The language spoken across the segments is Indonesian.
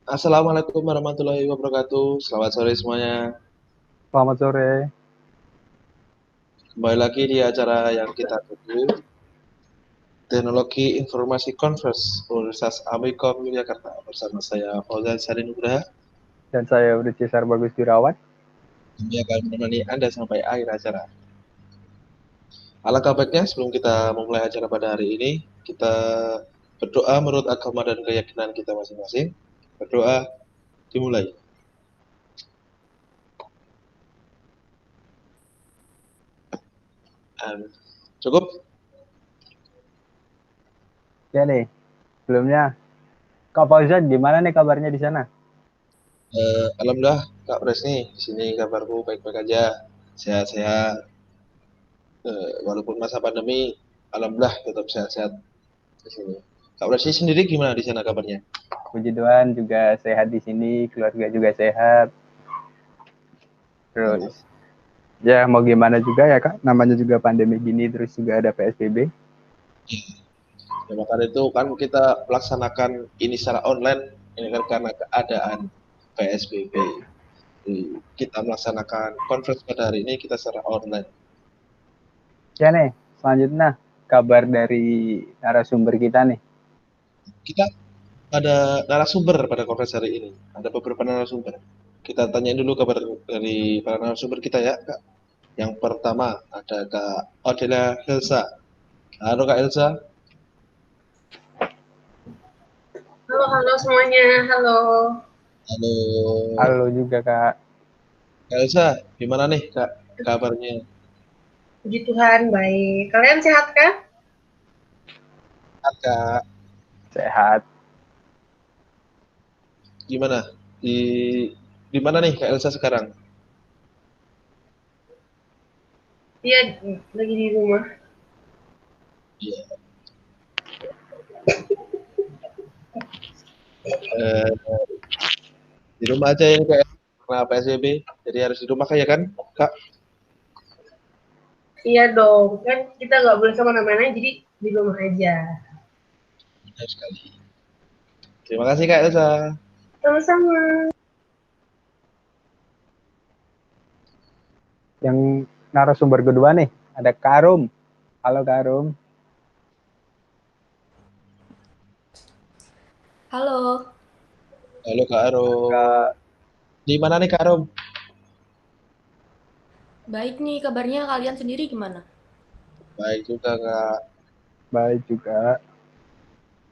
Assalamualaikum warahmatullahi wabarakatuh. Selamat sore semuanya. Selamat sore. Kembali lagi di acara yang kita tunggu, Teknologi Informasi Converse Universitas Amikom Yogyakarta bersama saya Fauzan Sarin Nugraha. Dan saya Udi Cesar Bagus Dirawat. Kami akan menemani Anda sampai akhir acara. Alangkah baiknya sebelum kita memulai acara pada hari ini, kita berdoa menurut agama dan keyakinan kita masing-masing. Berdoa dimulai. Cukup? Ya nih, sebelumnya Kak Fauzan gimana nih kabarnya di sana? Alhamdulillah Kak Pres nih, di sini kabarku baik-baik aja, sehat-sehat. Walaupun masa pandemi, alhamdulillah tetap sehat-sehat di sini. Kak Presi sendiri gimana di sana kabarnya? Puji Tuhan juga sehat di sini, keluarga juga sehat. Mantap. Terus ya mau gimana juga ya Kak, namanya juga pandemi gini terus juga ada PSBB. Ya, maka itu kan kita melaksanakan ini secara online, ini kan karena keadaan PSBB. Jadi, kita melaksanakan conference pada hari ini kita secara online. Ya nih, selanjutnya kabar dari narasumber kita nih. Kita ada narasumber pada conference hari ini. Ada beberapa narasumber. Kita tanyain dulu kabar dari para narasumber kita ya, Kak. Yang pertama ada Kak Odela Helsa. Halo Kak Elsa. Halo, halo semuanya. Halo. Halo. Halo juga Kak. Kak Elsa, gimana nih Kak kabarnya? Puji Tuhan, baik. Kalian sehat kan? Kak, Sehat. gimana? Di mana nih Kak Elsa sekarang? Iya, lagi di rumah. Iya. Eh, di rumah aja ya Kak, karena PSBB, jadi harus di rumah kayak kan Kak? Iya dong, kan kita nggak boleh kemana-mana, jadi di rumah aja. Benar sekali. Terima kasih Kak Elsa. Sama-sama. Yang narasumber kedua nih, ada Karum. Halo Karum. Halo, Halo Kak Arum. Kak, Di mana nih Kak Arum? baik nih kabarnya kalian sendiri gimana? Baik juga Kak. baik juga.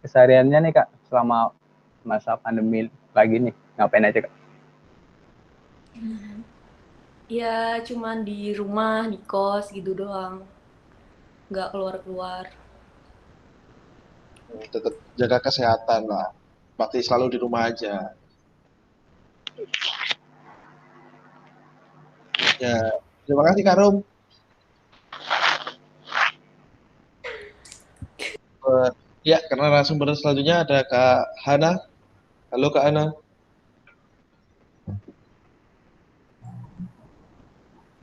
Kesehariannya nih Kak, selama masa pandemi lagi nih, ngapain aja Kak? Ya cuman di rumah, di kos gitu doang, nggak keluar-keluar. Tetap jaga kesehatan lah. Pasti selalu di rumah aja. Ya, terima kasih Kak Arum. Ya, karena narasumber selanjutnya ada Kak Hana. Halo Kak Hana.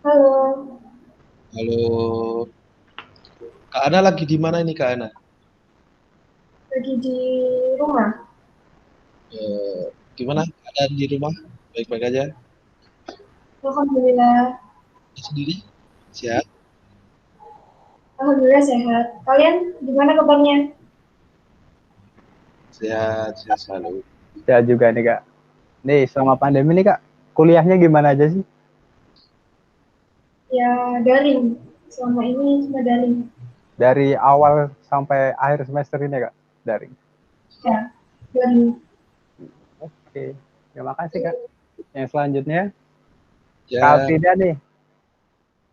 Halo. Halo. Kak Ana lagi di mana ini Kak Ana? Lagi di rumah. Gimana keadaan di rumah? Baik-baik aja? Alhamdulillah. Sendiri? Sehat? Alhamdulillah sehat. Kalian gimana kabarnya? Sehat, sehat selalu. Sehat juga nih Kak. Nih selama pandemi nih Kak, kuliahnya gimana aja sih? Ya, daring. Selama ini cuma daring. Dari awal sampai akhir semester ini Kak, dari. Ya, daring. Oke, terima kasih Kak. Yang selanjutnya, Kak Ya, Frida nih.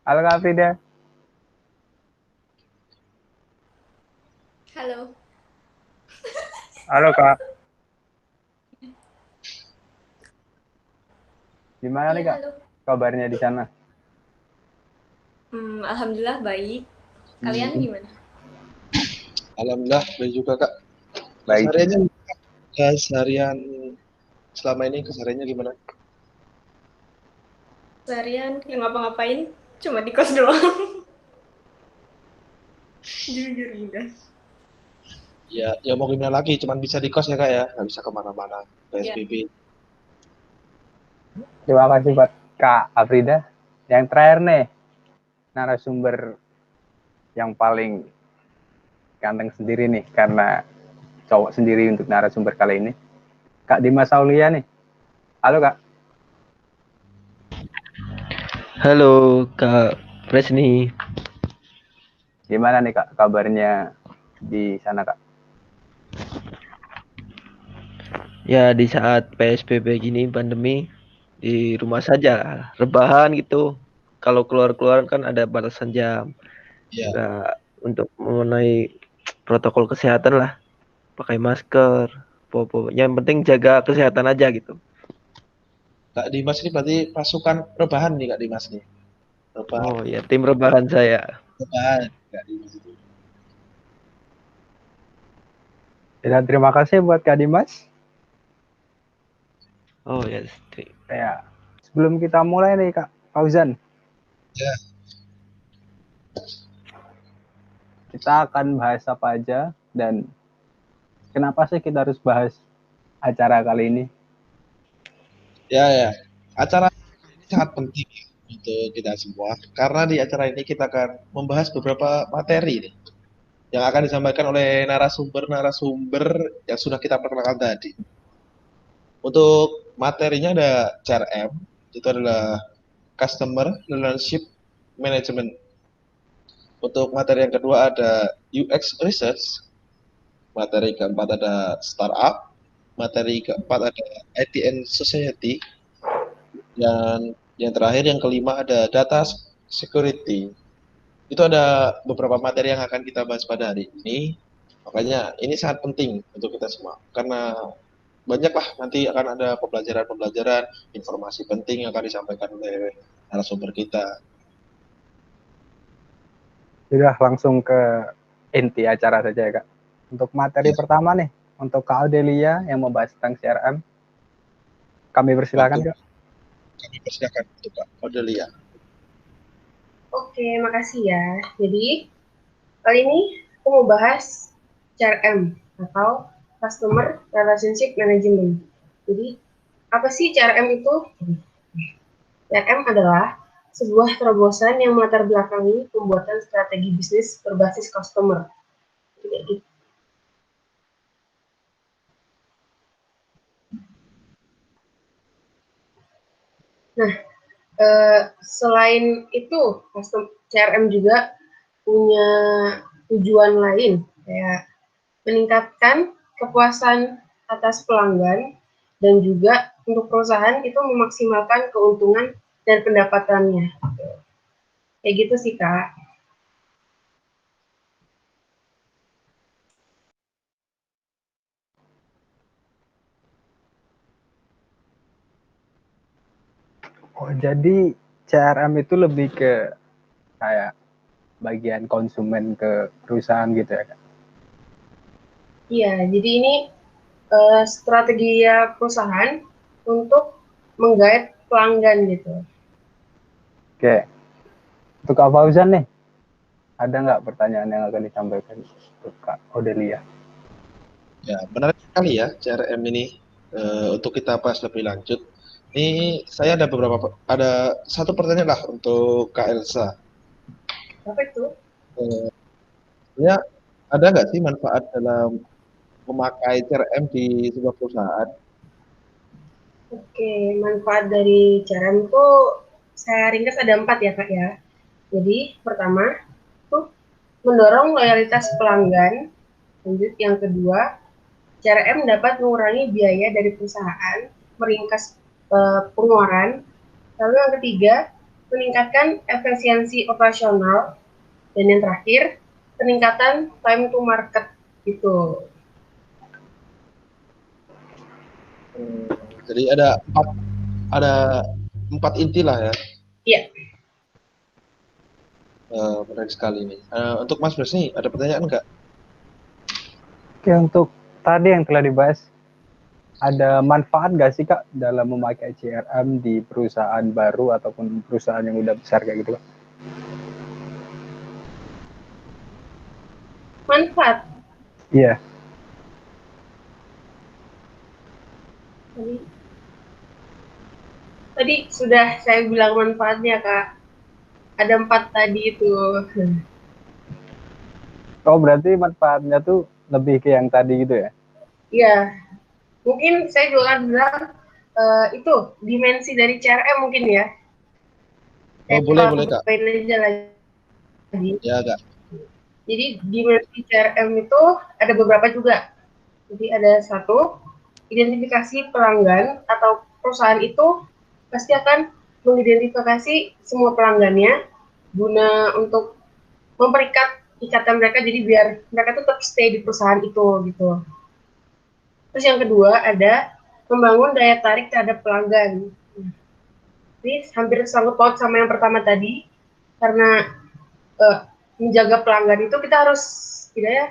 Halo Kak Frida. Halo. Halo Kak. Gimana nih Iya Kak, halo. kabarnya di sana? Alhamdulillah baik. Kalian hmm, gimana? alhamdulillah baik juga Kak. Baik juga. Keseharian selama ini kesehariannya gimana? Seharian yang ngapa-ngapain? Cuma di kos doang. Jujur indah. Ya mau gimana lagi, cuman bisa di kos ya Kak ya, nggak bisa kemana-mana PSBB. Terima kasih buat Kak Afrida. Yang terakhir nih, narasumber yang paling ganteng sendiri nih, karena cowok sendiri untuk narasumber kali ini. Kak Dimas Aulia nih. Halo Kak. Halo Kak Presni. Gimana nih Kak kabarnya di sana Kak? Ya di saat PSBB gini pandemi di rumah saja rebahan gitu. Kalau keluar-keluar kan ada batasan jam. Ya, Nggak untuk mengenai protokol kesehatan lah. Pakai masker. Pokoknya yang penting jaga kesehatan aja gitu. Kak Dimas ini berarti pasukan rebahan nih Kak Dimas nih. Rebahan, Oh ya tim rebahan saya. rebahan Kak Dimas itu. Dan terima kasih buat Kak Dimas. Oh ya. Ya, sebelum kita mulai nih Kak Fauzan, Ya, kita akan bahas apa aja dan kenapa sih kita harus bahas acara kali ini? ya. Acara ini sangat penting ya untuk kita semua karena di acara ini kita akan membahas beberapa materi nih yang akan disampaikan oleh narasumber-narasumber yang sudah kita perkenalkan tadi. Untuk materinya ada CRM, itu adalah Customer Relationship Management. Untuk materi yang kedua ada UX Research, materi keempat ada Startup, materi keempat ada IT and Society, dan yang terakhir yang kelima ada Data Security. Itu ada beberapa materi yang akan kita bahas pada hari ini. Makanya ini sangat penting untuk kita semua karena banyaklah nanti akan ada pembelajaran-pembelajaran, informasi penting yang akan disampaikan oleh narasumber kita. Sudah langsung ke inti acara saja ya Kak. Untuk materi Ya. pertama nih, untuk Kak Audelia yang membahas tentang CRM, kami persilakan Kak. Kami persilakan untuk Kak Odelia. Oke, makasih ya. Jadi, kali ini aku mau bahas CRM atau Customer Relationship Management. Jadi, apa sih CRM itu? CRM adalah sebuah terobosan yang melatar belakangi pembuatan strategi bisnis berbasis customer. Jadi, nah, selain itu, CRM juga punya tujuan lain, kayak meningkatkan kepuasan atas pelanggan dan juga untuk perusahaan itu memaksimalkan keuntungan dan pendapatannya. Kayak gitu sih, Kak. Oh, jadi CRM itu lebih ke kayak bagian konsumen ke perusahaan gitu ya Kak? Iya, jadi ini strategi perusahaan untuk menggait pelanggan gitu. Oke, untuk Kak Fauzan nih, ada nggak pertanyaan yang akan disampaikan untuk Kak Odelia? Ya, menarik sekali ya CRM ini untuk kita bahas lebih lanjut. Ini saya ada satu pertanyaan lah untuk Kak Elsa. Apa itu? Ya, ada nggak sih manfaat dalam memakai CRM di sebuah perusahaan? Oke, manfaat dari CRM itu saya ringkas ada 4 ya, Kak ya. Jadi, pertama, itu mendorong loyalitas pelanggan. Lanjut, yang kedua, CRM dapat mengurangi biaya dari perusahaan, meringkas pengeluaran. Lalu yang ketiga, meningkatkan efisiensi operasional. Dan yang terakhir, peningkatan time to market gitu. Jadi ada empat inti lah ya. Iya. Menarik sekali ini. Untuk Mas Bres nih, ada pertanyaan nggak? Oke, untuk tadi yang telah dibahas, ada manfaat nggak sih Kak dalam memakai CRM di perusahaan baru ataupun perusahaan yang udah besar kayak gitu Kak? Manfaat. Iya. Tadi sudah saya bilang manfaatnya, Kak. Ada 4 tadi itu. Oh, berarti manfaatnya tuh lebih ke yang tadi gitu ya? Iya, mungkin saya juga akan bilang itu dimensi dari CRM mungkin ya. Saya Oh, boleh Kak. tambahin aja lagi. Ya Kak. Jadi dimensi CRM itu ada beberapa juga. Jadi ada satu, identifikasi pelanggan atau perusahaan itu pasti akan mengidentifikasi semua pelanggannya guna untuk memperikat ikatan mereka, jadi biar mereka tetap stay di perusahaan itu gitu. Terus yang kedua ada membangun daya tarik terhadap pelanggan. Ini hampir sangkut paut sama yang pertama tadi, karena menjaga pelanggan itu kita harus tidak ya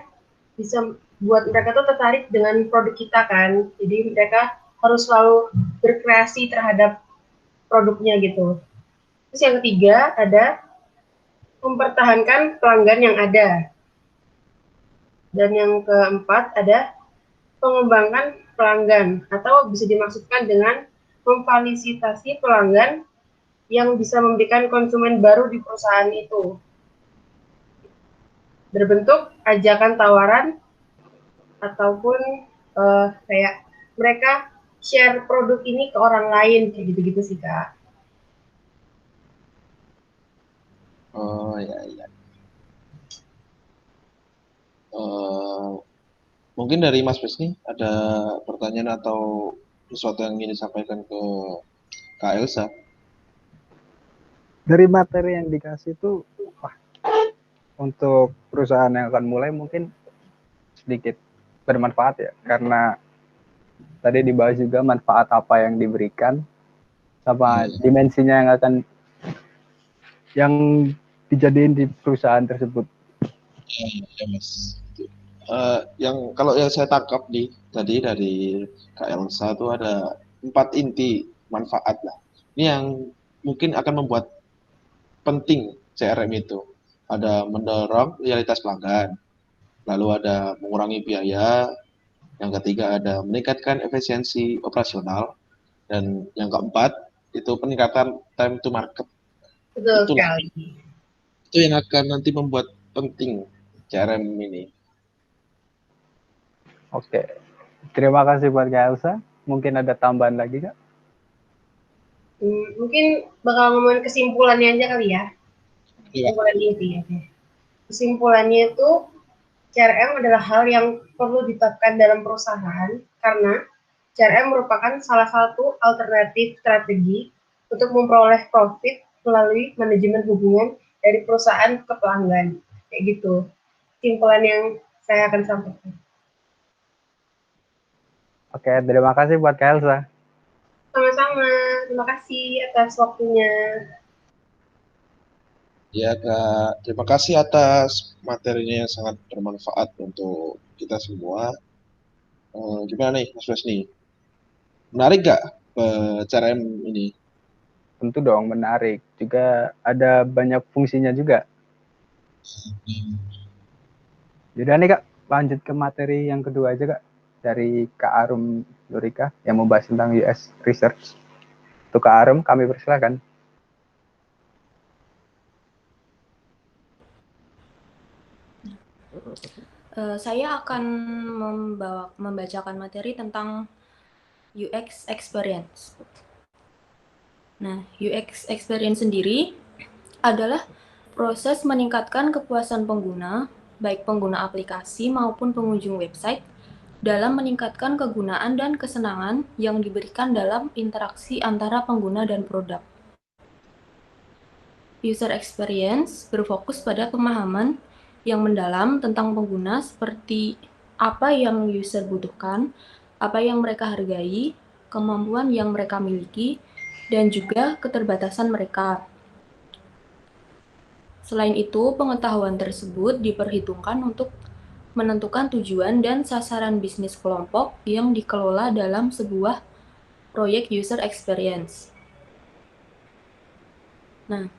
bisa buat mereka tuh tertarik dengan produk kita kan. Jadi mereka harus selalu berkreasi terhadap produknya gitu. Terus yang ketiga ada mempertahankan pelanggan yang ada. Dan yang keempat ada pengembangan pelanggan atau bisa dimaksudkan dengan memfasilitasi pelanggan yang bisa memberikan konsumen baru di perusahaan itu. Berbentuk ajakan tawaran ataupun kayak mereka share produk ini ke orang lain kayak gitu-gitu sih Kak. Oh ya. Mungkin dari Mas Besni ada pertanyaan atau sesuatu yang ingin disampaikan ke Kak Elsa. Dari materi yang dikasih tuh, untuk perusahaan yang akan mulai mungkin sedikit bermanfaat ya, karena tadi dibahas juga manfaat apa yang diberikan sama dimensinya yang dijadiin di perusahaan tersebut. Ya Mas. Yang kalau yang saya tangkap tadi dari Kak Elsa itu ada 4 inti manfaat lah. Ini yang mungkin akan membuat penting CRM itu. Ada mendorong loyalitas pelanggan, lalu ada mengurangi biaya, yang ketiga ada meningkatkan efisiensi operasional, dan yang keempat itu peningkatan time to market. Betul Itulah, sekali. itu yang akan nanti membuat penting CRM ini. Oke, terima kasih buat Kak Elsa. Mungkin ada tambahan lagi Kak? Mungkin bakal ngomongin kesimpulannya aja kali ya. Iya. Kesimpulan inti ya. Kesimpulannya itu CRM adalah hal yang perlu ditetapkan dalam perusahaan karena CRM merupakan salah satu alternatif strategi untuk memperoleh profit melalui manajemen hubungan dari perusahaan ke pelanggan. Kayak gitu. Kesimpulan yang saya akan sampaikan. Oke, terima kasih buat Kak Elsa. Sama-sama. Terima kasih atas waktunya. Ya Kak, terima kasih atas materinya yang sangat bermanfaat untuk kita semua. Gimana nih Mas Wesni? Menarik gak CRM ini? Tentu dong, menarik. Juga ada banyak fungsinya juga. Jadi nih Kak, lanjut ke materi yang kedua aja Kak. Dari Kak Arum Lurika yang membahas tentang US Research. Untuk Kak Arum, kami persilakan. Saya akan membacakan materi tentang UX Experience. Nah, UX Experience sendiri adalah proses meningkatkan kepuasan pengguna, baik pengguna aplikasi maupun pengunjung website, dalam meningkatkan kegunaan dan kesenangan yang diberikan dalam interaksi antara pengguna dan produk. User experience berfokus pada pemahaman yang mendalam tentang pengguna, seperti apa yang user butuhkan, apa yang mereka hargai, kemampuan yang mereka miliki, dan juga keterbatasan mereka. Selain itu, pengetahuan tersebut diperhitungkan untuk menentukan tujuan dan sasaran bisnis kelompok yang dikelola dalam sebuah proyek user experience. Nah,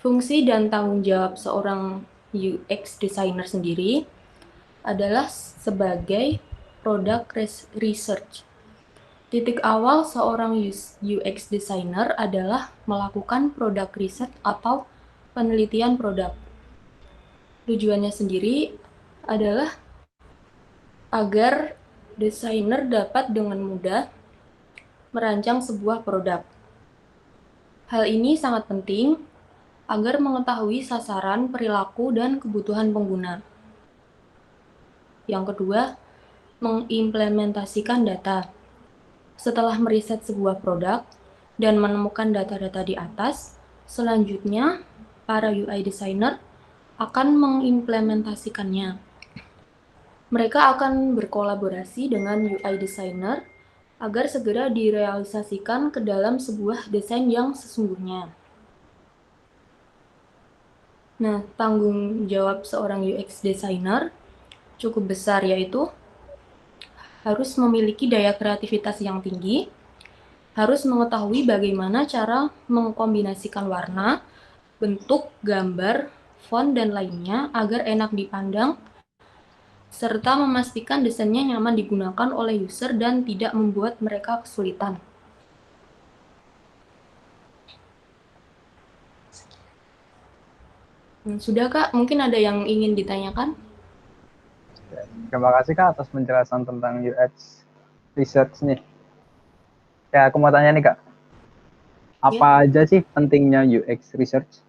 fungsi dan tanggung jawab seorang UX designer sendiri adalah sebagai product research. Titik awal seorang UX designer adalah melakukan produk riset atau penelitian produk. Tujuannya sendiri adalah agar desainer dapat dengan mudah merancang sebuah produk. Hal ini sangat penting agar mengetahui sasaran, perilaku, dan kebutuhan pengguna. Yang kedua, mengimplementasikan data. Setelah meriset sebuah produk dan menemukan data-data di atas, selanjutnya para UI designer akan mengimplementasikannya. Mereka akan berkolaborasi dengan UI designer agar segera direalisasikan ke dalam sebuah desain yang sesungguhnya. Nah, tanggung jawab seorang UX designer cukup besar, yaitu harus memiliki daya kreativitas yang tinggi, harus mengetahui bagaimana cara mengkombinasikan warna, bentuk, gambar, font, dan lainnya agar enak dipandang, serta memastikan desainnya nyaman digunakan oleh user dan tidak membuat mereka kesulitan. Sudah Kak, mungkin ada yang ingin ditanyakan? Terima kasih Kak atas penjelasan tentang UX research nih. Ya, aku mau tanya nih Kak, apa aja sih pentingnya UX research?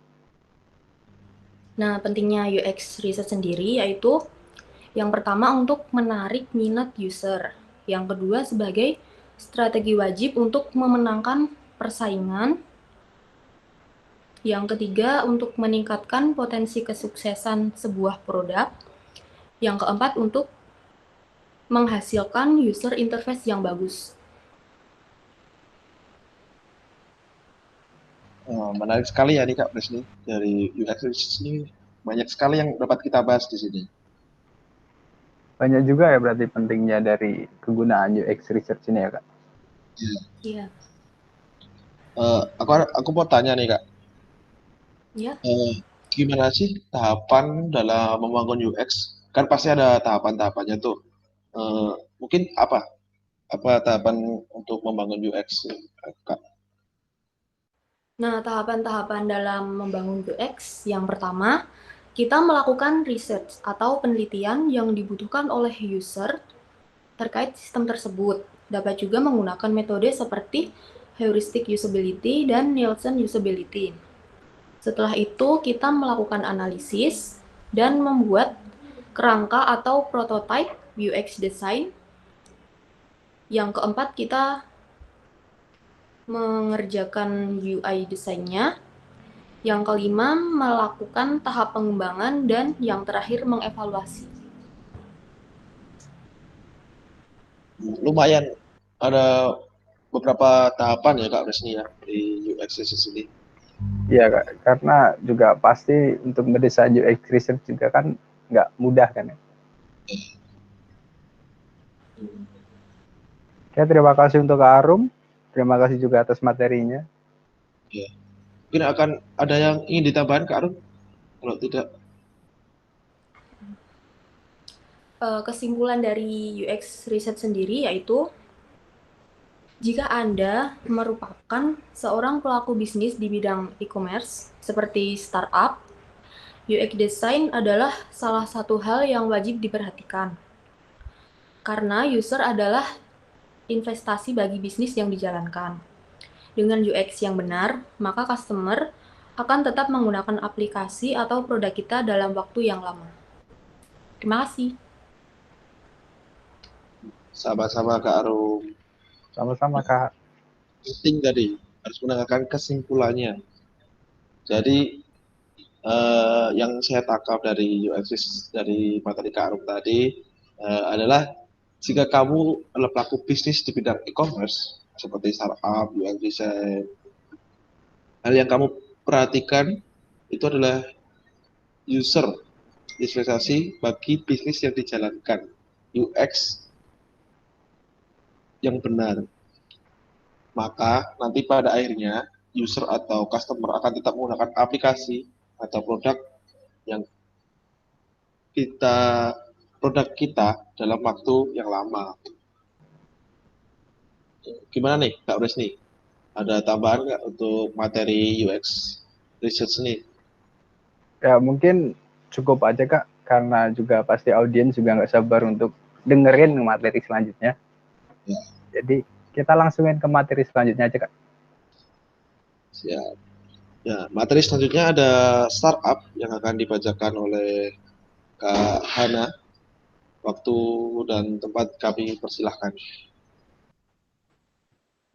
Nah, pentingnya UX research sendiri yaitu yang pertama untuk menarik minat user, yang kedua sebagai strategi wajib untuk memenangkan persaingan, yang ketiga untuk meningkatkan potensi kesuksesan sebuah produk, yang keempat untuk menghasilkan user interface yang bagus. Menarik sekali ya nih Kak Presni, dari UX research ini banyak sekali yang dapat kita bahas di sini. Banyak juga ya berarti pentingnya dari kegunaan UX research ini ya Kak? Iya. Aku mau tanya nih Kak, Ya. gimana sih tahapan dalam membangun UX? Kan pasti ada tahapan-tahapannya tuh. Mungkin apa tahapan untuk membangun UX, Kak? Nah, tahapan-tahapan dalam membangun UX yang pertama, kita melakukan research atau penelitian yang dibutuhkan oleh user terkait sistem tersebut. Dapat juga menggunakan metode seperti heuristic usability dan Nielsen usability. Setelah itu, kita melakukan analisis dan membuat kerangka atau prototype UX design. Yang keempat, kita mengerjakan UI desainnya. Yang kelima, melakukan tahap pengembangan. Dan yang terakhir, mengevaluasi. Lumayan ada beberapa tahapan ya Kak Resni ya di UX research ini. Iya Kak, karena juga pasti untuk mendesain UX research juga kan nggak mudah kan ya. Oke, terima kasih untuk Kak Arum. Terima kasih juga atas materinya. Ya. Mungkin akan ada yang ingin ditambahkan Kak Arum? Kalau tidak, Kesimpulan dari UX research sendiri yaitu jika Anda merupakan seorang pelaku bisnis di bidang e-commerce seperti startup, UX design adalah salah satu hal yang wajib diperhatikan. Karena user adalah investasi bagi bisnis yang dijalankan. Dengan UX yang benar, maka customer akan tetap menggunakan aplikasi atau produk kita dalam waktu yang lama. Terima kasih. sama-sama Kak Arum. Sama-sama Kak. Penting tadi harus mendengarkan kesimpulannya. Jadi yang saya tangkap dari UX dari materi Kak Arum tadi adalah jika kamu adalah pelaku bisnis di bidang e-commerce seperti startup, UX design, hal yang kamu perhatikan itu adalah user investasi bagi bisnis yang dijalankan, UX yang benar. Maka nanti pada akhirnya user atau customer akan tetap menggunakan aplikasi atau yang produk kita dalam waktu yang lama. Gimana nih Kak Bres nih? Ada tambahan nggak untuk materi UX research nih? Ya mungkin cukup aja Kak, karena juga pasti audiens juga nggak sabar untuk dengerin materi selanjutnya. Ya, Jadi kita langsungin ke materi selanjutnya aja Kak. siap. Ya, materi selanjutnya ada startup yang akan dibacakan oleh Kak Hana. Waktu dan tempat kami persilahkan.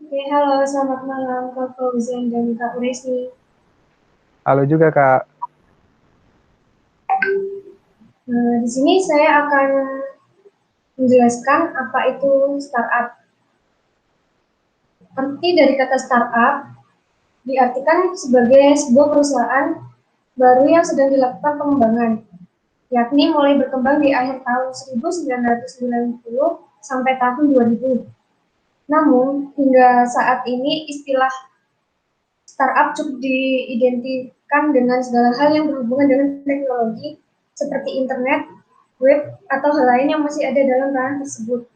Oke, halo, selamat malam Kak Fauzan dan Kak Resi. Halo juga Kak. Di sini saya akan menjelaskan apa itu startup. Arti dari kata startup diartikan sebagai sebuah perusahaan baru yang sedang dilakukan pengembangan, yakni mulai berkembang di akhir tahun 1990 sampai tahun 2000. Namun, hingga saat ini istilah startup cukup diidentikan dengan segala hal yang berhubungan dengan teknologi seperti internet, web, atau hal lain yang masih ada dalam ranah tersebut.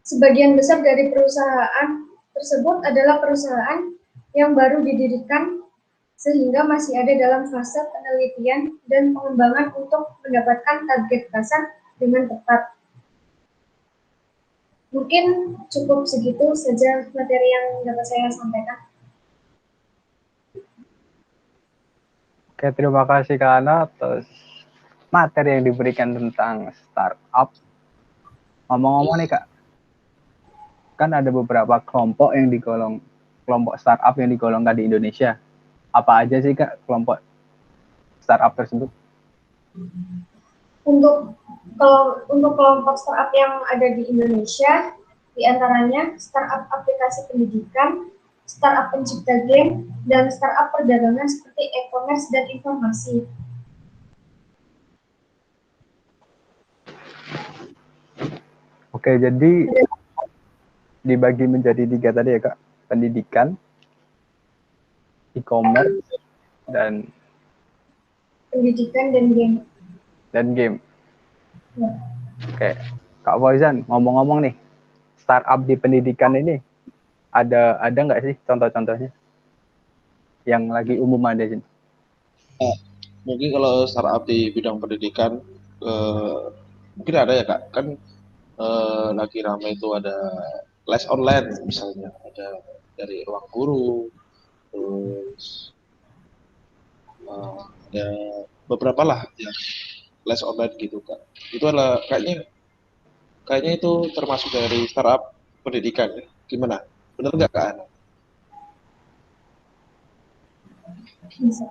Sebagian besar dari perusahaan tersebut adalah perusahaan yang baru didirikan sehingga masih ada dalam fase penelitian dan pengembangan untuk mendapatkan target pasar dengan tepat. Mungkin cukup segitu saja materi yang dapat saya sampaikan. Oke, terima kasih Kak Ana atas materi yang diberikan tentang startup. Ngomong-ngomong nih Kak, kan ada beberapa kelompok yang digolong kelompok startup yang digolongkan di Indonesia. Apa aja sih Kak kelompok startup tersebut? Untuk kelompok startup yang ada di Indonesia, diantaranya startup aplikasi pendidikan, startup pencipta game, dan startup perdagangan seperti e-commerce dan informasi. Oke, jadi dibagi menjadi 3 tadi ya Kak, pendidikan, e-commerce, dan Pendidikan dan game. game. Ya. Oke, Kak Fauzan, ngomong-ngomong nih, startup di pendidikan ini ada nggak sih contoh-contohnya yang lagi umum ada sini? Mungkin kalau startup di bidang pendidikan, mungkin ada ya Kak, kan lagi ramai itu ada les online misalnya, ada dari ruang guru, terus ada beberapa lah yang les online gitu Kak. Itu adalah kayaknya itu termasuk dari startup pendidikan ya. Gimana? Benar nggak Kak Ana? Bisa.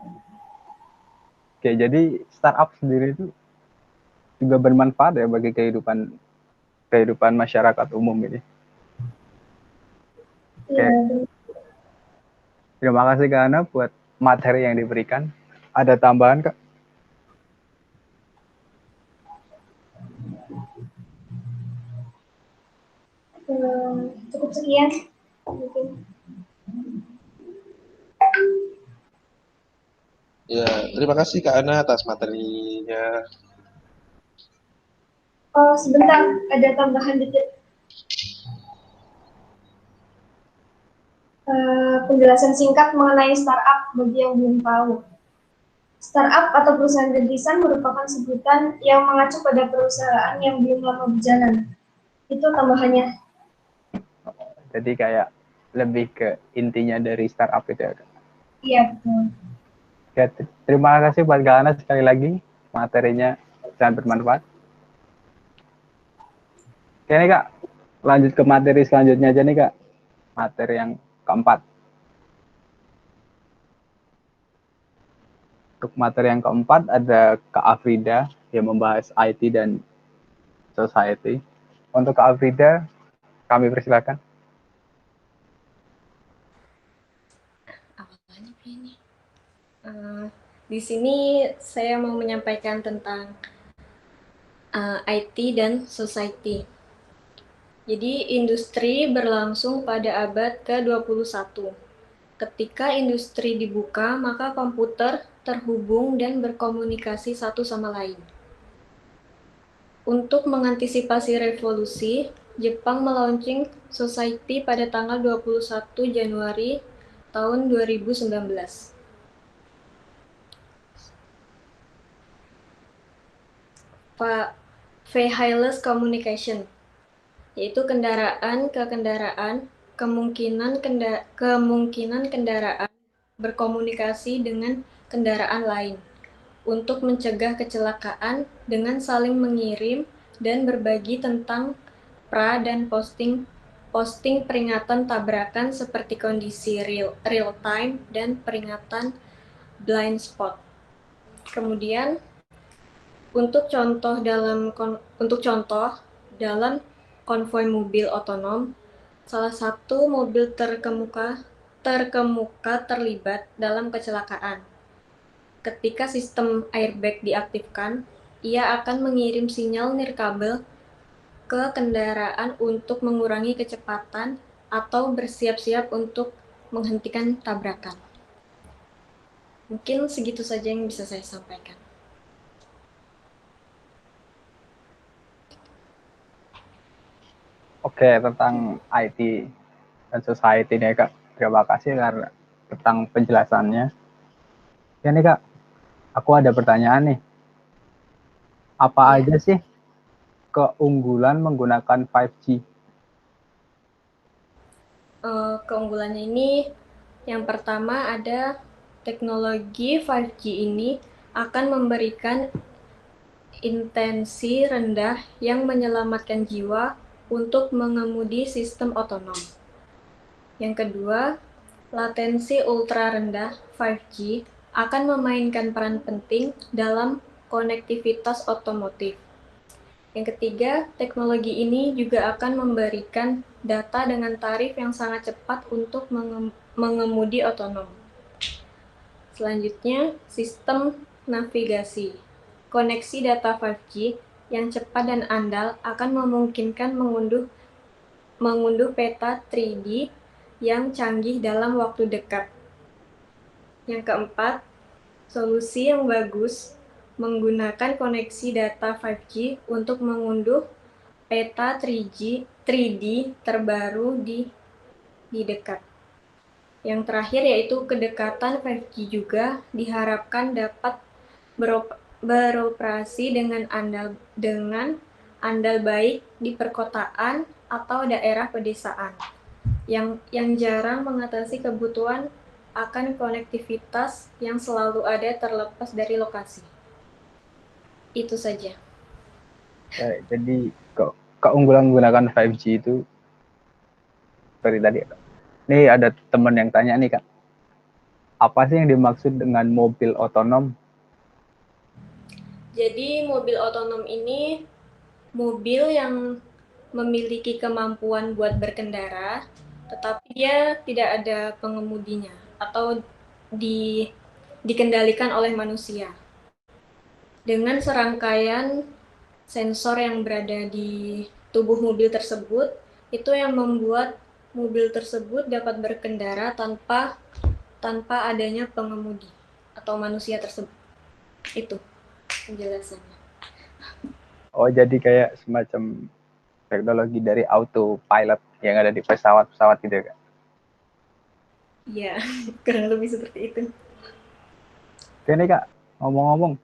Oke, jadi startup sendiri itu juga bermanfaat ya bagi kehidupan masyarakat umum ini. Oke, Ya, terima kasih Kak Ana buat materi yang diberikan. Ada tambahan Kak? cukup sekian mungkin. Ya, terima kasih Kak Ana atas materinya. Oh, sebentar, ada tambahan dikit. Penjelasan singkat mengenai startup bagi yang belum tahu. Startup atau perusahaan rintisan merupakan sebutan yang mengacu pada perusahaan yang belum lama berjalan. Itu tambahannya. Jadi kayak lebih ke intinya dari startup itu ya Kak. Iya, betul. Oke, terima kasih buat Kak Ana sekali lagi, materinya sangat bermanfaat. Oke nih Kak, lanjut ke materi selanjutnya aja nih Kak. Materi yang keempat. Untuk materi yang keempat ada Kak Afrida yang membahas IT dan society. Untuk Kak Afrida, kami persilakan. Awalnya ini. Di sini saya mau menyampaikan tentang IT dan society. Jadi industri berlangsung pada abad ke-21. Ketika industri dibuka, maka komputer terhubung dan berkomunikasi satu sama lain. Untuk mengantisipasi revolusi, Jepang melaunching Society pada tanggal 21 Januari tahun 2019. Vehicle communication, yaitu kendaraan ke kendaraan, kemungkinan kendaraan berkomunikasi dengan kendaraan lain untuk mencegah kecelakaan dengan saling mengirim dan berbagi tentang pra dan posting peringatan tabrakan seperti kondisi real time dan peringatan blind spot. Kemudian untuk contoh dalam konvoi mobil otonom, salah satu mobil terkemuka terlibat dalam kecelakaan. Ketika sistem airbag diaktifkan, ia akan mengirim sinyal nirkabel ke kendaraan untuk mengurangi kecepatan atau bersiap-siap untuk menghentikan tabrakan. Mungkin segitu saja yang bisa saya sampaikan. Oke, tentang IT dan society nih Kak. Terima kasih karena tentang penjelasannya. Ya nih Kak, aku ada pertanyaan nih. Apa Iya. aja sih keunggulan menggunakan 5G? Keunggulannya ini yang pertama ada teknologi 5G ini akan memberikan intensi rendah yang menyelamatkan jiwa untuk mengemudi sistem otonom. Yang kedua, latensi ultra rendah 5G akan memainkan peran penting dalam konektivitas otomotif. Yang ketiga, teknologi ini juga akan memberikan data dengan tarif yang sangat cepat untuk mengemudi otonom. Selanjutnya, sistem navigasi. Koneksi data 5G yang cepat dan andal akan memungkinkan mengunduh peta 3D yang canggih dalam waktu dekat. Yang keempat, solusi yang bagus menggunakan koneksi data 5G untuk mengunduh peta 3D terbaru di dekat. Yang terakhir yaitu kedekatan 5G juga diharapkan dapat beroperasi dengan andal baik di perkotaan atau daerah pedesaan yang jarang mengatasi kebutuhan akan konektivitas yang selalu ada terlepas dari lokasi. Itu saja. Jadi keunggulan menggunakan 5G itu seperti tadi. Nih ada teman yang tanya nih Kak. Apa sih yang dimaksud dengan mobil otonom? Jadi mobil otonom ini mobil yang memiliki kemampuan buat berkendara, tetapi dia tidak ada pengemudinya atau dikendalikan oleh manusia. Dengan serangkaian sensor yang berada di tubuh mobil tersebut, itu yang membuat mobil tersebut dapat berkendara tanpa adanya pengemudi atau manusia tersebut. Itu penjelasannya. Oh, jadi kayak semacam teknologi dari autopilot yang ada di pesawat-pesawat gitu Kak? Iya, kurang lebih seperti itu. Oke nih Kak, ngomong-ngomong.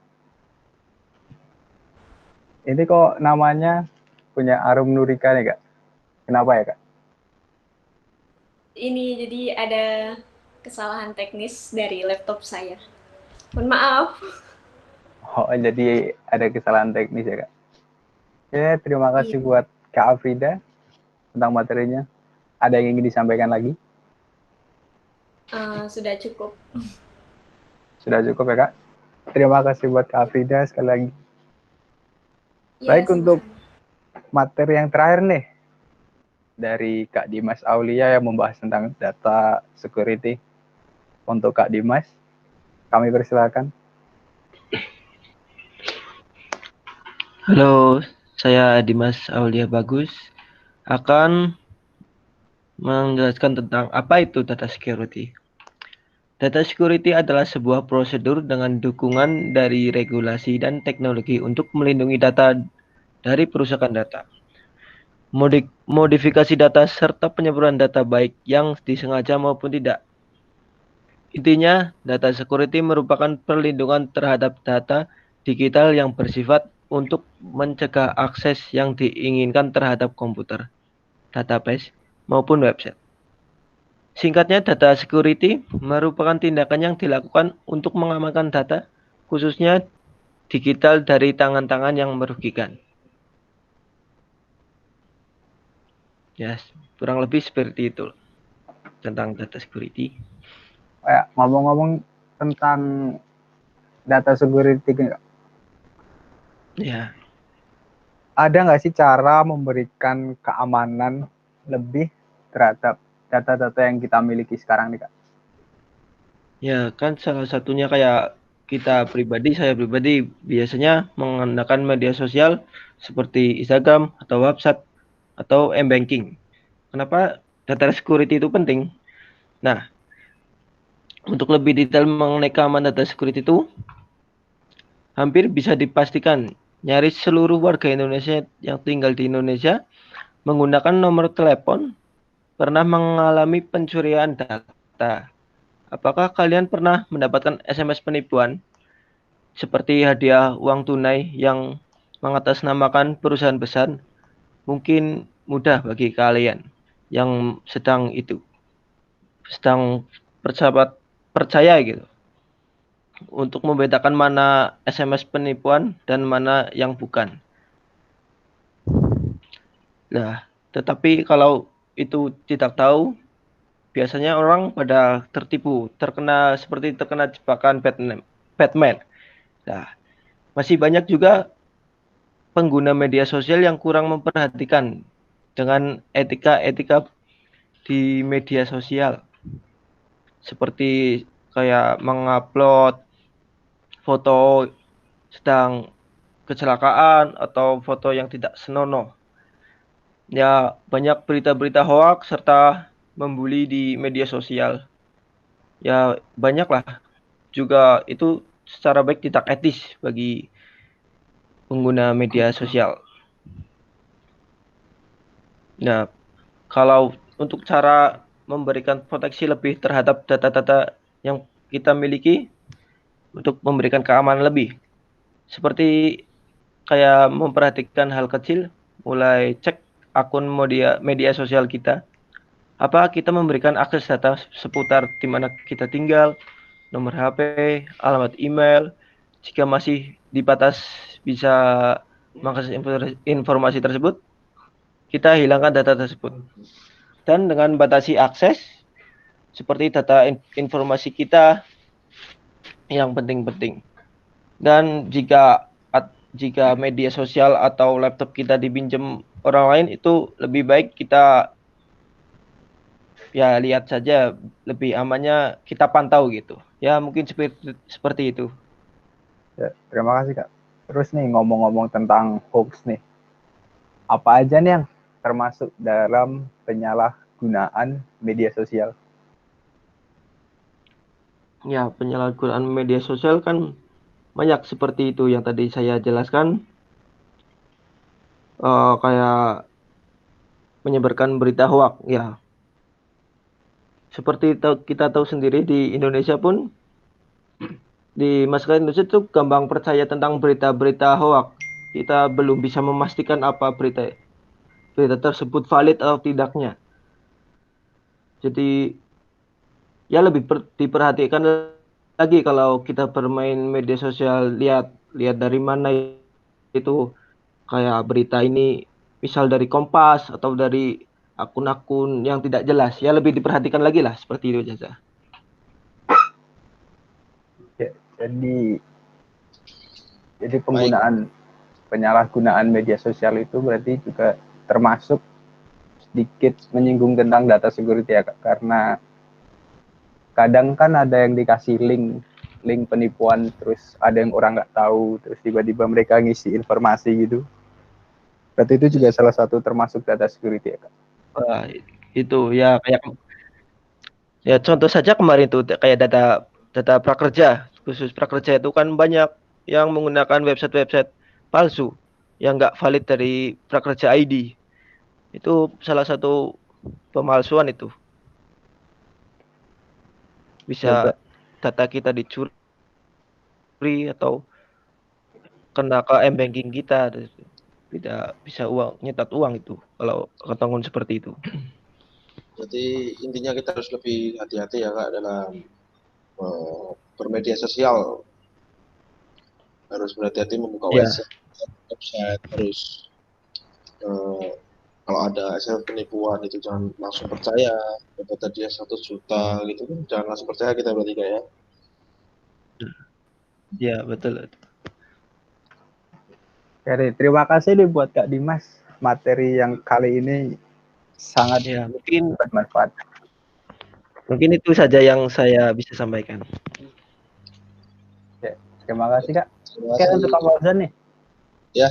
Ini kok namanya punya Arum Nurika nih Kak? Kenapa ya Kak? Ini jadi ada kesalahan teknis dari laptop saya. Mohon maaf. Oh, jadi ada kesalahan teknis ya Kak? Oke, terima kasih buat Kak Afrida tentang materinya. Ada yang ingin disampaikan lagi? Sudah cukup. Sudah cukup ya Kak? Terima kasih buat Kak Afrida sekali lagi. Ya, Baik, sama-sama. untuk materi yang terakhir nih dari Kak Dimas Aulia yang membahas tentang data security. Untuk Kak Dimas, kami persilakan. Halo, saya Dimas Aulia Bagus akan menjelaskan tentang apa itu data security. Data security adalah sebuah prosedur dengan dukungan dari regulasi dan teknologi untuk melindungi data dari perusakan data. modifikasi data, serta penyebaran data baik yang disengaja maupun tidak. Intinya, data security merupakan perlindungan terhadap data digital yang bersifat untuk mencegah akses yang diinginkan terhadap komputer, database, maupun website. Singkatnya, data security merupakan tindakan yang dilakukan untuk mengamankan data, khususnya digital, dari tangan-tangan yang merugikan. Ya, kurang lebih seperti itu tentang data security. Kayak ngomong-ngomong tentang data security, Ya, ada nggak sih cara memberikan keamanan lebih terhadap data-data yang kita miliki sekarang nih, Kak? ya kan salah satunya kayak saya pribadi biasanya menggunakan media sosial seperti Instagram atau WhatsApp atau m-banking. Kenapa data security itu penting? Nah, untuk lebih detail mengenai keamanan data security itu, hampir bisa dipastikan nyaris seluruh warga Indonesia yang tinggal di Indonesia menggunakan nomor telepon pernah mengalami pencurian data. Apakah kalian pernah mendapatkan SMS penipuan seperti hadiah uang tunai yang mengatasnamakan perusahaan besar? Mungkin mudah bagi kalian yang sedang percaya gitu untuk membedakan mana SMS penipuan dan mana yang bukan. Nah, tetapi kalau itu tidak tahu, biasanya orang pada tertipu, terkena jebakan Batman. Nah, masih banyak juga pengguna media sosial yang kurang memperhatikan dengan etika-etika di media sosial. Seperti kayak mengupload foto sedang kecelakaan atau foto yang tidak senonoh. Ya, banyak berita-berita hoaks serta membuli di media sosial. Ya, banyaklah juga itu secara baik tidak etis bagi pengguna media sosial. Nah, kalau untuk cara memberikan proteksi lebih terhadap data-data yang kita miliki untuk memberikan keamanan lebih, seperti kayak memperhatikan hal kecil, mulai cek akun media sosial kita. Apa kita memberikan akses data seputar di mana kita tinggal, nomor HP, alamat email. Jika masih dibatas bisa mengakses informasi tersebut, kita hilangkan data tersebut. Dan dengan batasi akses, seperti data informasi kita yang penting-penting. Dan jika media sosial atau laptop kita dipinjam orang lain, itu lebih baik kita ya lihat saja, lebih amannya kita pantau gitu. Ya mungkin seperti itu. Ya, terima kasih, Kak. Terus nih ngomong-ngomong tentang hoax nih, apa aja nih yang termasuk dalam penyalahgunaan media sosial? Ya, penyalahgunaan media sosial kan banyak seperti itu yang tadi saya jelaskan. Kayak menyebarkan berita hoak, ya. Seperti kita tahu sendiri di Indonesia pun, di masyarakat Indonesia itu gampang percaya tentang berita-berita hoak. Kita belum bisa memastikan apa berita tersebut valid atau tidaknya. Jadi ya lebih diperhatikan lagi kalau kita bermain media sosial, lihat dari mana itu kayak berita ini, misal dari Kompas atau dari akun-akun yang tidak jelas, ya lebih diperhatikan lagi lah, seperti itu saja. Ya, jadi penyalahgunaan media sosial itu berarti juga termasuk sedikit menyinggung tentang data security ya, Kak. Karena kadang kan ada yang dikasih link penipuan, terus ada yang orang nggak tahu, terus tiba-tiba mereka ngisi informasi gitu. Berarti itu juga salah satu termasuk data security ya, Kak. Itu ya kayak ya contoh saja kemarin itu kayak data prakerja, khusus prakerja itu kan banyak yang menggunakan website palsu yang nggak valid dari Prakerja ID. Itu salah satu pemalsuan itu. Bisa Coba. data kita dicuri atau kena ke m-banking kita. Tidak bisa nyetak uang itu kalau ketahuan seperti itu. Jadi intinya kita harus lebih hati-hati ya Kak dalam bermedia sosial. Harus berhati-hati membuka Ya, website, harus eh, kalau ada SMS penipuan itu jangan langsung percaya. Dapat tadi 1 juta gitu kan, jangan langsung percaya kita berarti Kak ya. ya betul. Oke, terima kasih nih buat Kak Dimas. Materi yang kali ini sangat Ya, mungkin bermanfaat. itu saja yang saya bisa sampaikan. Oke, terima kasih Kak. Terima Oke, kasih. untuk Kak Fauzan nih, Ya,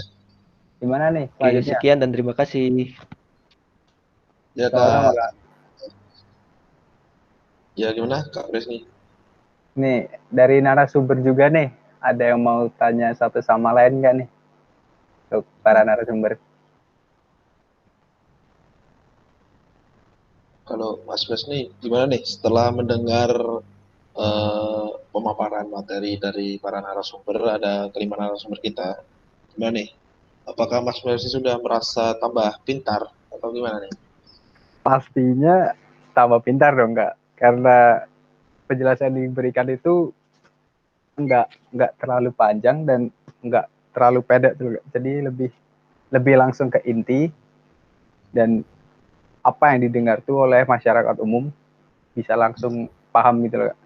gimana nih Oke, selanjutnya? sekian dan terima kasih. ya Sama-sama Kak. Kak. Ya gimana Kak Resni? Nih, dari narasumber juga nih, ada yang mau tanya satu sama lain nggak nih? Untuk para narasumber. Kalau Mas Resni gimana nih setelah mendengar pemaparan materi dari para narasumber, ada kelima narasumber kita, gimana nih? Apakah Mas Resni sudah merasa tambah pintar atau gimana nih? Pastinya tambah pintar dong Kak, karena penjelasan yang diberikan itu nggak terlalu panjang dan nggak terlalu pendek tuh Kak. Jadi lebih langsung ke inti, dan apa yang didengar tuh oleh masyarakat umum bisa langsung paham gitu loh Kak.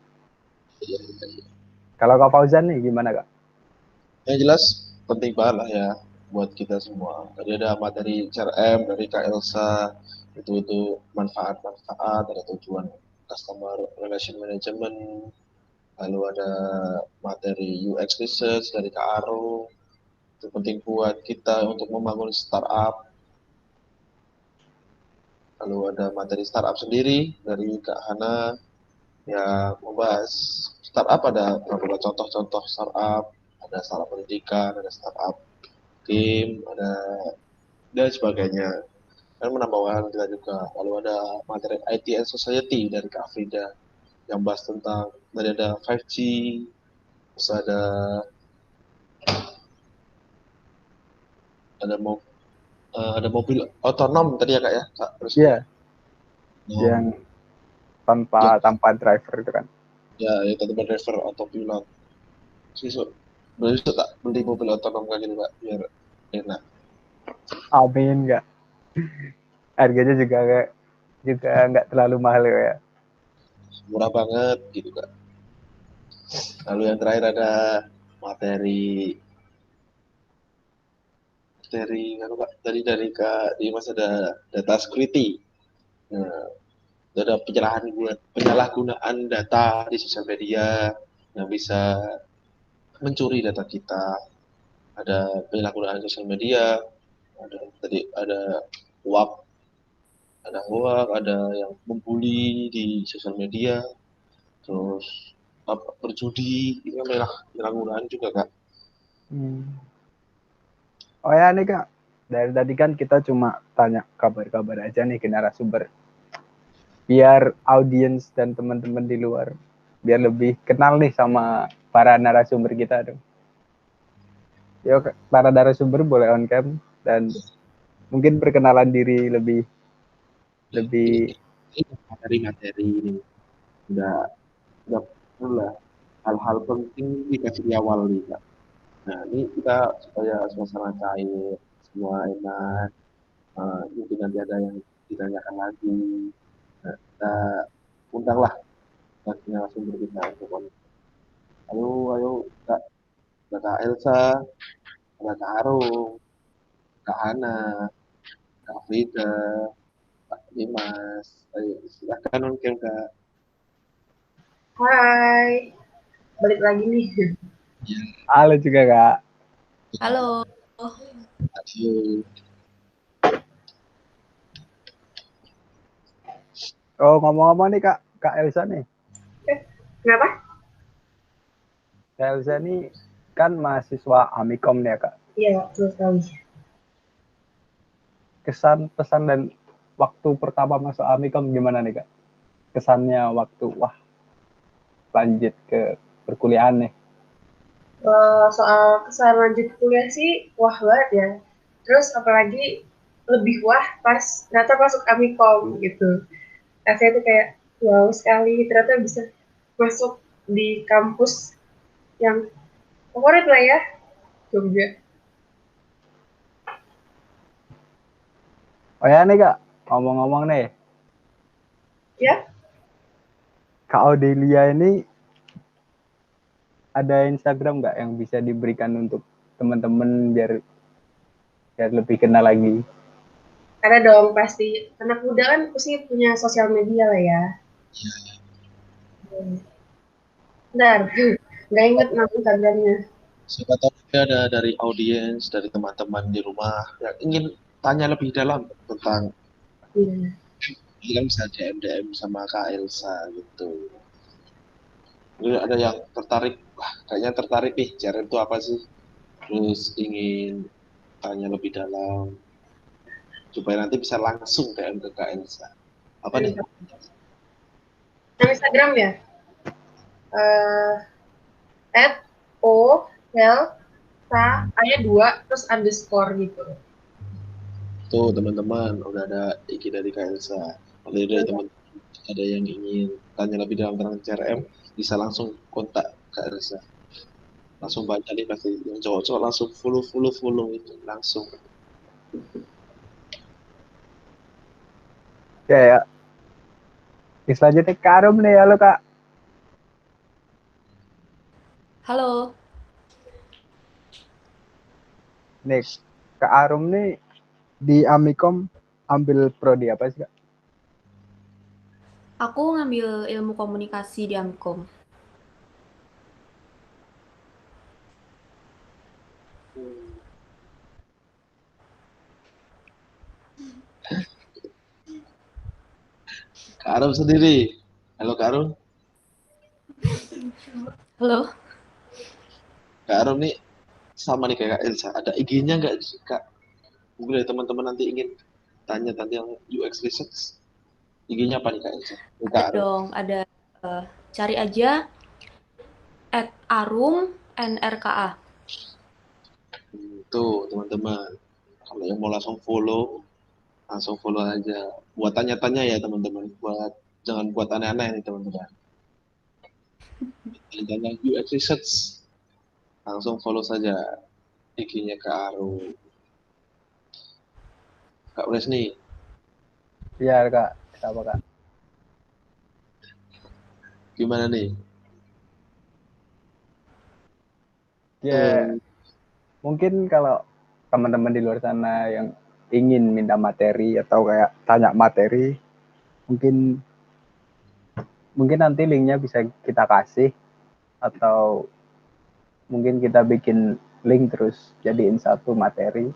Kalau Kak Fauzan nih gimana Kak? Yang jelas penting banget lah ya buat kita semua. Tadi ada materi CRM dari Kak Elsa, itu manfaat-manfaat, ada tujuan customer relation management, lalu ada materi UX research dari Kak Aro, itu penting buat kita untuk membangun startup. Lalu ada materi startup sendiri dari Kak Hana yang membahas startup, ada beberapa contoh-contoh startup, ada startup pendidikan, ada startup game, ada dan sebagainya. Dan menambah wawasan kita juga. Lalu ada materi IT and Society dari Kak Frida yang bahas tentang tadi ada 5G, terus ada mau ada mobil otonom tadi ya Kak ya Kak terus ya. Iya, Oh, yang ya tanpa driver itu kan. ya itu tempat driver atau pilot. Sisuk besok tak beli mobil otonom kayak gitu Kak biar enak. Amin Kak. Harganya juga nggak terlalu mahal ya. Murah banget gitu Kak. Lalu yang terakhir ada materi kan Kak tadi dari Kak Dimas ada data security. Nah, itu ada penyalahgunaan data di sosial media yang bisa mencuri data kita. Ada penyalahgunaan sosial media, ada hoax, ada yang membuli di sosial media, terus berjudi, itu kan penyalahgunaan juga Kak. Oh ya nih Kak, dari tadi kan kita cuma tanya kabar-kabar aja nih ke narasumber. Biar audiens dan teman-teman di luar biar lebih kenal nih sama para narasumber kita dong. Yuk para narasumber boleh on cam dan mungkin perkenalan diri lebih lebih Ini materi-materi ini udah perlu lah hal-hal penting dikasih di awal nih Kak. Nah ini kita supaya suasana cair, semua enak, mungkin nanti ada yang ditanyakan lagi. Nah, kita undanglah narasumber kita untuk ayo ayo Kak, ada Kak Elsa, ada Kak Arum, Kak Hana, Kak Frida, Kak Dimas. Ayo silakan mungkin Kak. Hai, balik lagi nih. halo juga Kak. Halo. Ayo. Oh ngomong-ngomong nih Kak Elsa nih. Kenapa? Kak Elsa nih kan mahasiswa Amikom nih ya Kak. Iya, betul sekali. kesan, pesan, dan waktu pertama masuk Amikom gimana nih Kak? Kesannya waktu lanjut ke perkuliahan nih. Soal kesan lanjut kuliah sih wah banget ya. Terus apalagi lebih wah pas ternyata masuk Amikom gitu. Rasanya tuh kayak wow sekali, ternyata bisa masuk di kampus yang favorit lah ya, Jogja. Oh ya nih Kak, ngomong-ngomong nih, Ya, Kak Audelia ini ada Instagram nggak yang bisa diberikan untuk teman-teman biar lebih kenal lagi? ada dong pasti. Anak muda kan pasti punya sosial media lah ya. Bentar, nggak inget nama Instagramnya. Siapa tahu ada dari audiens, dari teman-teman di rumah yang ingin tanya lebih dalam tentang Iya. kan bisa DM sama Kak Elsa gitu. Jadi ada yang tertarik, wah kayaknya tertarik nih, CRM itu apa sih? Terus ingin tanya lebih dalam supaya nanti bisa langsung DM ke Kak Elsa. Apa nih? Nama Instagram ya? At O L ayat 2 terus underscore gitu. Tuh teman-teman, udah ada IG dari Kak Elsa. Kalau dari teman ada yang ingin tanya lebih dalam tentang CRM, bisa langsung kontak Kak Elsa. Langsung banyak nih pasti yang cowok-cowok langsung follow itu langsung. Ya. Selanjutnya Kak Arum nih, halo Kak. Halo, Nih, Kak Arum nih di Amikom ambil prodi apa sih Kak? aku ngambil ilmu komunikasi di Amkom. Kak Arum sendiri. Halo Kak Arum. Halo, Kak Arum nih sama nih kayak Kak Elsa. Ada IG-nya nggak sih Kak? Mungkin dari teman-teman nanti ingin tanya tentang UX research. IG-nya apa nih Kak Elsa? Ini Kak ada Arum. dong, ada cari aja @arum_nrka. Tuh teman-teman. Kalau yang mau langsung follow aja. Buat tanya-tanya ya teman-teman. Jangan buat aneh-aneh nih teman-teman. Tanya UX research. Langsung follow saja IG-nya Kak Arum. Kak Wes nih. Iya Kak, kenapa Kak? Gimana nih? Ya, mungkin kalau teman-teman di luar sana yang ingin minta materi atau kayak tanya materi, mungkin nanti linknya bisa kita kasih, atau mungkin kita bikin link terus jadiin satu materi.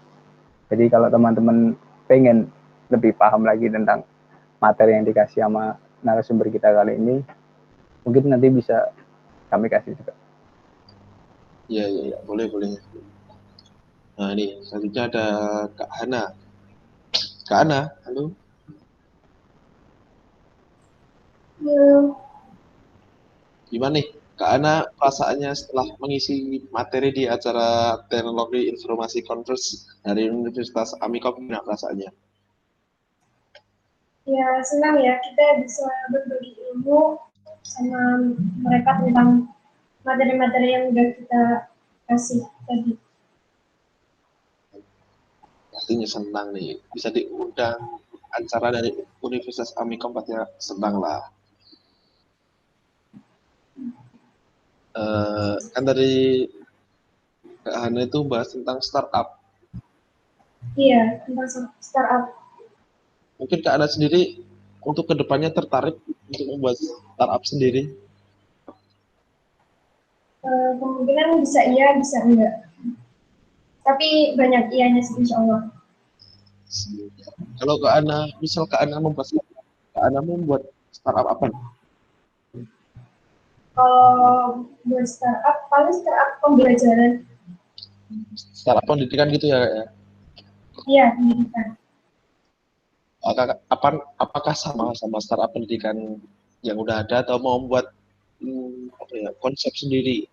Jadi kalau teman-teman pengen lebih paham lagi tentang materi yang dikasih sama narasumber kita kali ini, mungkin nanti bisa kami kasih juga. Iya, boleh. Nah, ini selanjutnya ada Kak Hana. Kak Hana, halo. Gimana nih, Kak Hana perasaannya setelah mengisi materi di acara Teknologi Informasi Converse dari Universitas Amikom, gimana perasaannya? Ya senang ya kita bisa berbagi ilmu sama mereka tentang materi-materi yang udah kita kasih tadi. Pastinya senang nih, bisa diundang acara dari Universitas Amikom, pastinya senang lah. Kan dari Kak Hana itu bahas tentang startup. Iya, tentang startup. Mungkin Kak Hana sendiri untuk kedepannya tertarik untuk membuat startup sendiri? Kemungkinan bisa iya, bisa enggak. Tapi banyak iyanya sih insya Allah. Kalau Kak Ana, misal Kak Ana membuat startup apa? Kalau buat startup, paling startup pembelajaran. Startup pendidikan gitu ya, Kak ya? Iya, pendidikan. apakah sama startup pendidikan yang udah ada atau mau membuat konsep sendiri,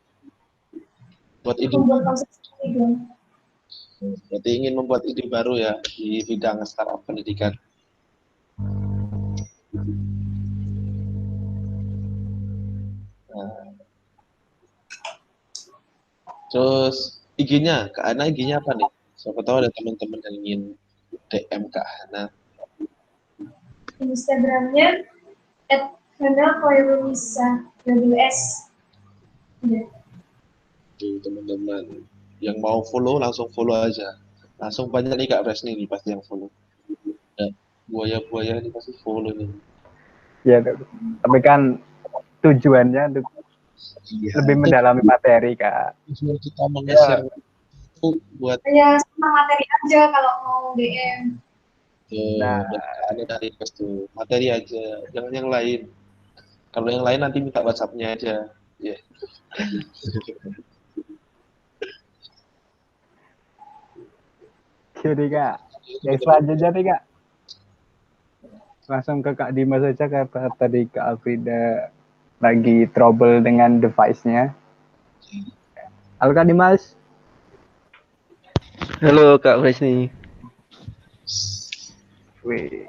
buat ide, Membuat konsep sendiri dong. berarti ingin membuat ide baru ya di bidang startup pendidikan. Nah, terus IG-nya, Kak Ana IG-nya apa nih? Siapa tahu ada teman-teman yang ingin DM Kak Ana. Instagramnya @hana_koirunisa_ws. Ya. Tuh, teman-teman yang mau follow langsung follow aja. Langsung banyak nih Kak Resni nih pasti yang follow. Dan buaya-buaya ini pasti follow nih. Ya, tapi kan tujuannya untuk Iya, lebih mendalami materi, Kak. tujuan kita meng-share itu buat Ya, sama materi aja kalau mau DM. Nah, ada dari request tuh materi aja, jangan yang lain. Kalau yang lain nanti minta WhatsApp-nya aja. Ya. jadi Kak, yang selanjutnya nih Kak, langsung ke Kak Dimas saja, karena tadi Kak Afrida lagi trouble dengan device-nya. Halo Kak Dimas. Halo Kak Fresni. Wih,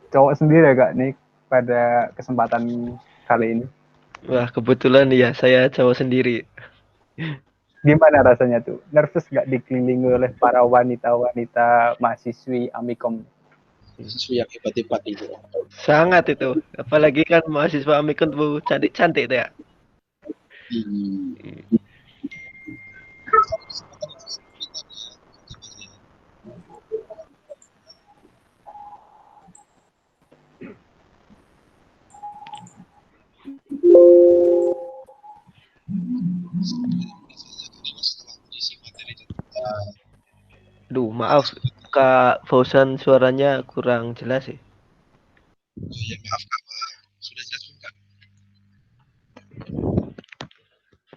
cowok sendiri ya Kak nih pada kesempatan kali ini. Wah, kebetulan ya saya cowok sendiri. Gimana rasanya tuh? Nervous nggak dikelilingi oleh para wanita-wanita mahasiswi Amikom? Sesuai yang hebat-hebat itu. Sangat itu. Apalagi kan mahasiswa Amikon tuh cantik-cantik tuh ya. Aduh, maaf Kak Fauzan, suaranya kurang jelas sih. Oh ya maaf Kak, sudah jelas belum Kak?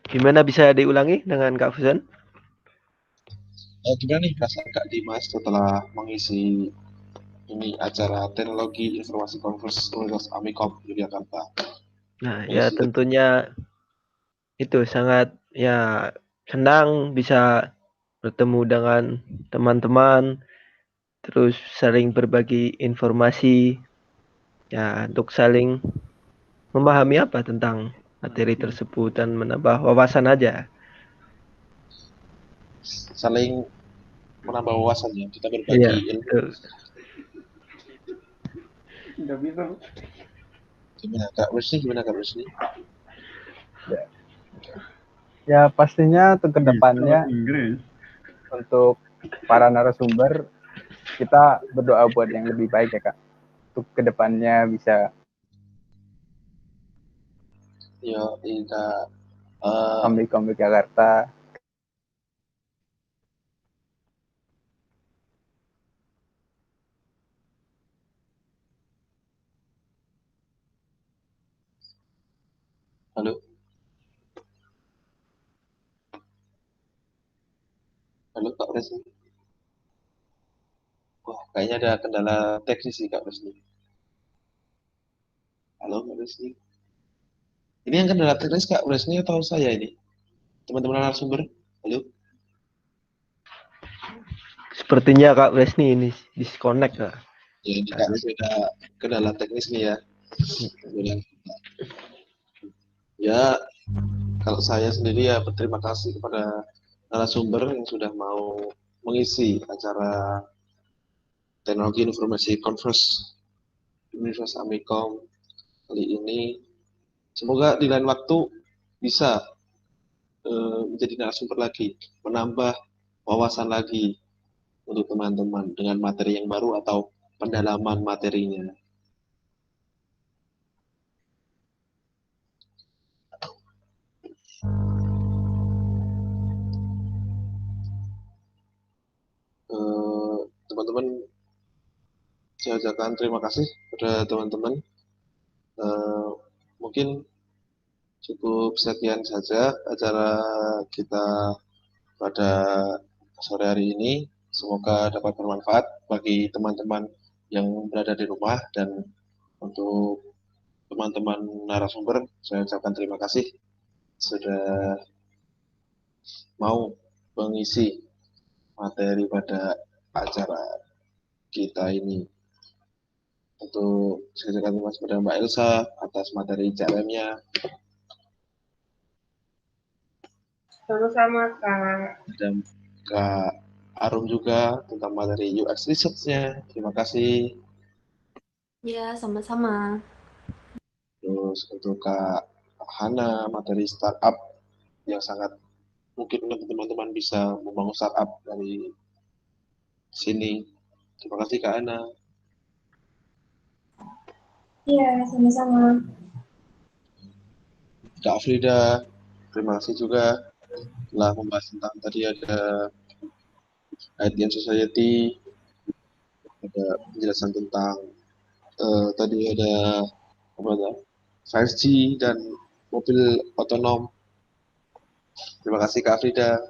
Gimana, bisa diulangi dengan Kak Fauzan? Gimana nih perasaan Kak Dimas setelah mengisi ini acara teknologi informasi konferensi Universitas Amikom Yogyakarta? Nah, ya Mengisi tentunya itu sangat ya senang bisa bertemu dengan teman-teman, terus saling berbagi informasi ya untuk saling memahami apa tentang materi tersebut dan menambah wawasan aja. saling menambah wawasannya, kita Iya, berbagi ilmu. betul. Gimana Kak Rusni? Ya pastinya untuk kedepannya untuk para narasumber kita berdoa buat yang lebih baik ya Kak. Untuk kedepannya bisa Ya, Kak. Amikom Yogyakarta. Halo, halo Kak Rusni. Wah, kayaknya ada kendala teknis sih Kak Rusni. Halo Kak Rusni. Ini yang kendala teknis Kak Rusni atau saya ini? Teman-teman narasumber? Halo? Sepertinya Kak Fresni ini disconnect Kak. Ya, ini Kak Rusni ada kendala teknis nih ya. Ya, kalau saya sendiri ya berterima kasih kepada narasumber yang sudah mau mengisi acara teknologi informasi conference Universitas Amikom kali ini. Semoga di lain waktu bisa menjadi narasumber lagi, menambah wawasan lagi untuk teman-teman dengan materi yang baru atau pendalaman materinya. Teman-teman, saya ucapkan terima kasih kepada teman-teman. Mungkin cukup sekian saja acara kita pada sore hari ini. Semoga dapat bermanfaat bagi teman-teman yang berada di rumah, dan untuk teman-teman narasumber saya ucapkan terima kasih sudah mau mengisi materi pada acara kita ini. Untuk saya ucapkan terima kasih kepada Mbak Elsa atas materi CRM-nya. Sama-sama, Kak. Dan Kak Arum juga tentang materi UX Research-nya. Terima kasih. Ya, sama-sama. Terus untuk Kak Hana, materi startup yang sangat mungkin untuk teman-teman bisa membangun startup dari sini. Terima kasih Kak Hana. Iya, sama-sama. Kak Afrida, terima kasih juga telah membahas tentang tadi ada IT and Society, ada penjelasan tentang tadi ada apa ya, 5G dan mobil otonom. Terima kasih Kak Afrida.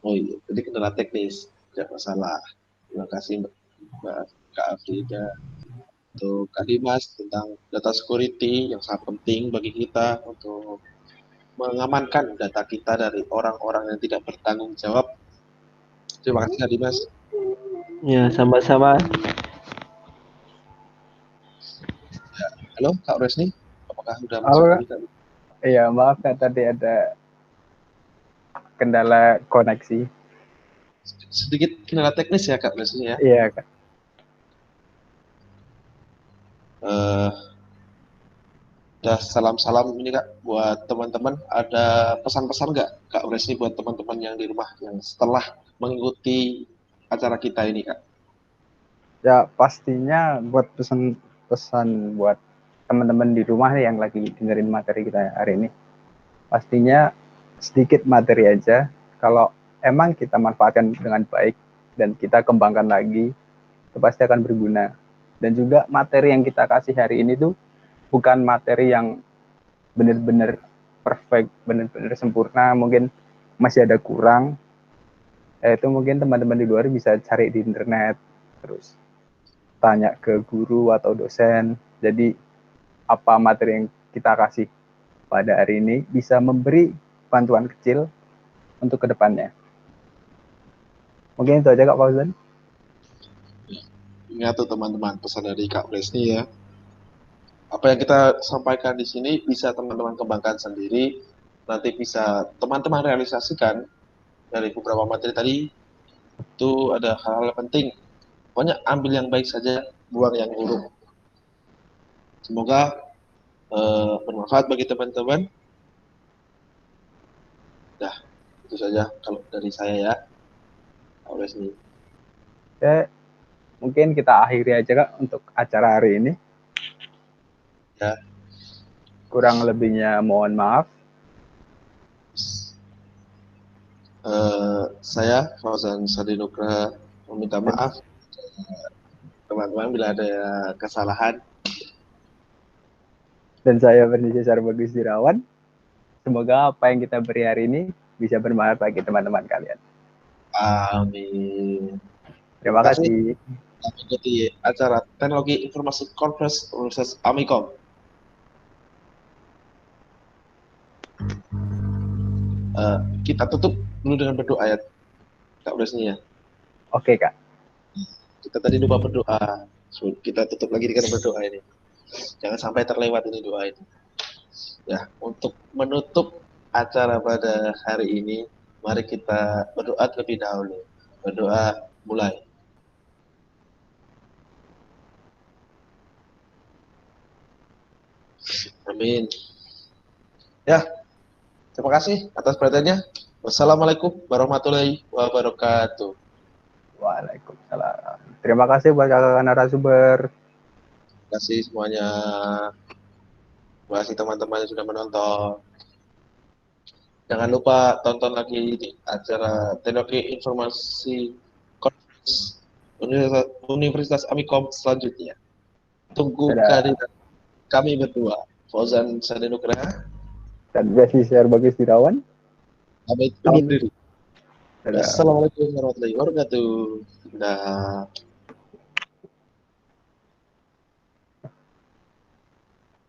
Oh iya, tadi kendala teknis, tidak masalah. Terima kasih Mbak Kak Afrida. Untuk Kak Dimas tentang data security yang sangat penting bagi kita untuk mengamankan data kita dari orang-orang yang tidak bertanggung jawab. Terima kasih Kak Dimas. Ya, sama-sama. Halo Kak Resni, apakah sudah Halo, masuk Kak. ini tadi? Iya, maaf Kak, tadi ada kendala koneksi. Sedikit kendala teknis ya Kak Resni ya. Iya, Kak. Udah salam-salam ini Kak buat teman-teman. Ada pesan-pesan nggak Kak Resni buat teman-teman yang di rumah yang setelah mengikuti acara kita ini Kak? Ya, pastinya buat pesan buat teman-teman di rumah nih yang lagi dengerin materi kita hari ini. Pastinya sedikit materi aja. Kalau emang kita manfaatkan dengan baik dan kita kembangkan lagi, itu pasti akan berguna. Dan juga materi yang kita kasih hari ini tuh bukan materi yang benar-benar perfect, benar-benar sempurna, mungkin masih ada kurang. Itu mungkin teman-teman di luar bisa cari di internet, terus tanya ke guru atau dosen. Jadi apa materi yang kita kasih pada hari ini bisa memberi bantuan kecil untuk kedepannya. Mungkin itu aja Kak Fauzan. Ingat tuh teman-teman pesan dari Kak Resni ya. Apa yang kita sampaikan di sini bisa teman-teman kembangkan sendiri. Nanti bisa teman-teman realisasikan dari beberapa materi tadi. Itu ada hal-hal penting. Pokoknya ambil yang baik saja, buang yang buruk. Semoga bermanfaat bagi teman-teman. Nah, itu saja kalau dari saya ya. Kak Resni. Oke, mungkin kita akhiri aja Kak untuk acara hari ini. Ya. Kurang lebihnya mohon maaf. Saya Fauzan Sadinugra meminta maaf teman-teman bila ada kesalahan. Dan saya Bernisi Sarbagus Dirawan. Semoga apa yang kita beri hari ini bisa bermanfaat bagi teman-teman kalian. Amin. Terima kasih. Mengikuti acara Teknologi Informasi Conference Universitas Amikom. Kita tutup dulu dengan berdoa ya, Kak Resni ya. Oke Kak. Kita tadi lupa berdoa, kita tutup lagi dengan berdoa ini. Jangan sampai terlewat ini doa ini. Ya, untuk menutup acara pada hari ini, mari kita berdoa terlebih dahulu. Berdoa mulai. Amin. Ya, terima kasih atas perhatiannya. Wassalamualaikum warahmatullahi wabarakatuh. Waalaikumsalam. Terima kasih buat kakak narasumber. Terima kasih semuanya. Terima kasih teman-teman yang sudah menonton. Jangan lupa tonton lagi di acara Teknologi Informasi Conference Universitas Amikom selanjutnya. Tunggu kehadiran kami berdua, Fauzan Sadinugra dan Bernisi Sarbagus Dirawan. Pamit undur diri. Dadah. Assalamualaikum warahmatullahi wabarakatuh. Dah.